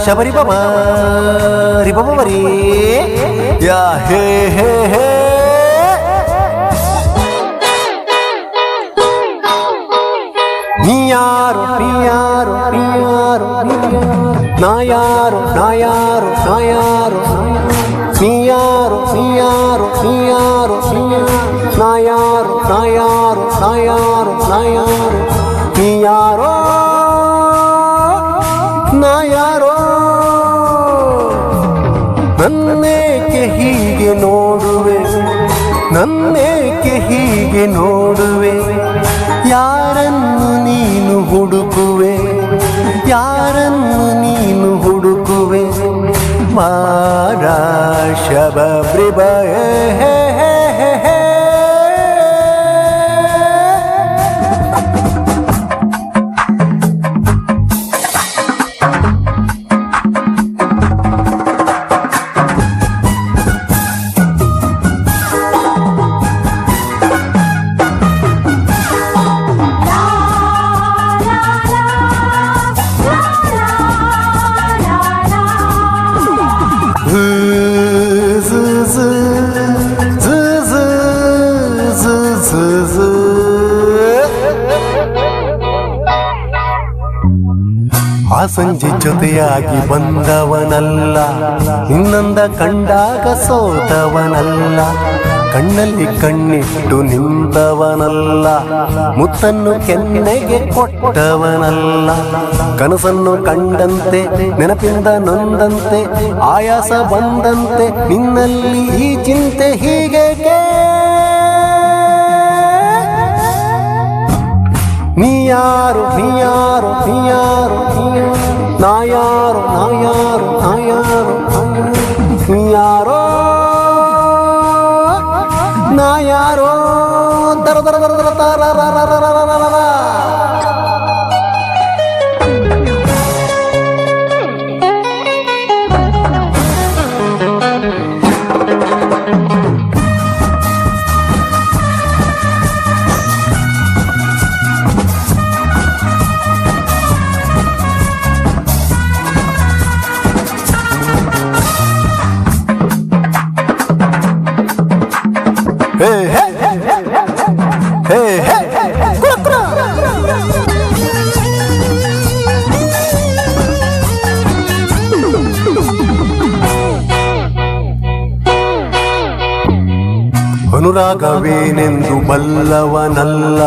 ಶಬರಿ ಬಾಬಾ ರಿ ಬಾಬಾ ರೀ ಯಾ ಹೇ ಹೇ ಹೇ ನೀಯಾರು ನೀಯಾರು ನೀಯಾರು ನಾಯಾರು ನಾಯಾರು ನಾಯಾರು ನೀಯಾರು ನೀಯಾರು ನೀಯಾರು ನಾಯಾರು ನಾಯಾರು ನಾಯಾರು ನಾಯಾರು ನೀಯಾರೋ ನಾಯಾರೋ ನನ್ನೇಕೆ ಹೀಗೆ ನೋಡುವೆ ನನ್ನೇಕೆ ಹೀಗೆ ನೋಡುವೆ ಯಾರನ್ನು ನೀನು ಹುಡುಕುವೆ ಯಾರನ್ನು ನೀನು ಹುಡುಕುವೆ ಮಾರ ಶಬರಿಬ ಆ ಸಂಜೆ ಜೊತೆಯಾಗಿ ಬಂದವನಲ್ಲ ನಿನ್ನಂದ ಕಂಡಾಗ ಸೋತವನಲ್ಲ ಕಣ್ಣಲ್ಲಿ ಕಣ್ಣಿಟ್ಟು ನಿಂತವನಲ್ಲ ಮುತ್ತನ್ನು ಕೆನ್ನೆಗೆ ಕೊಟ್ಟವನಲ್ಲ ಕನಸನ್ನು ಕಂಡಂತೆ ನೆನಪಿಂದ ನೊಂದಂತೆ ಆಯಾಸ ಬಂದಂತೆ ನಿನ್ನಲ್ಲಿ ಈ ಚಿಂತೆ ಹೀಗೇಕೆ ನೀಯಾರು ನೀಯಾರು ನೀಯಾರು ನಾಯಾರು ನಾಯಾರು ನಾಯಾರು ನೀಯಾರೋ ನಾಯಾರೋ ದರ ದರ ದರ ದರ ತರ ಅನುರಾಗವೇನೆಂದು ಬಲ್ಲವನಲ್ಲ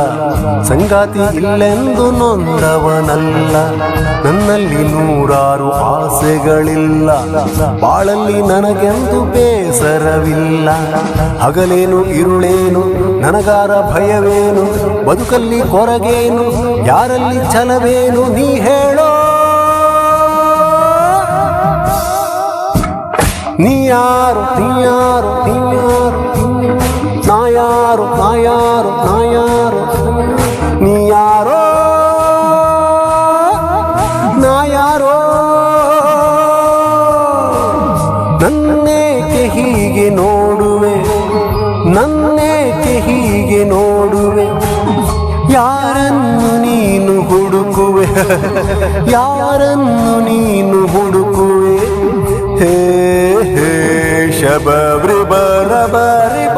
ಸಂಗಾತಿ ಇಲ್ಲೆಂದು ನೊಂದವನಲ್ಲ ನನ್ನಲ್ಲಿ ನೂರಾರು ಆಸೆಗಳಿಲ್ಲ ಬಾಳಲ್ಲಿ ನನಗೆಂದು ಬೇಸರವಿಲ್ಲ ಹಗಲೇನು ಇರುಳೇನು ನನಗಾರ ಭಯವೇನು ಬದುಕಲ್ಲಿ ಕೊರಗೇನು ಯಾರಲ್ಲಿ ಛಲವೇನು ನೀ ಹೇಳೋ ನೀಯಾರು ನೀಯಾರು ನೀಯಾರು ನಾಯಾರು ನಾಯಾರು ನಾಯಾರು ನೀಯಾರೋ ನಾಯಾರೋ ನನ್ನೇಕೆ ಹೀಗೆ ನೋಡುವೆ ನನ್ನೇಕೆ ಹೀಗೆ ನೋಡುವೆ ಯಾರನ್ನು ನೀನು ಹುಡುಕುವೆ ಯಾರನ್ನು ನೀನು ಹುಡುಕುವೆ ಹೇ ಹೇ ಶಬರಿ ಬರಬರಿ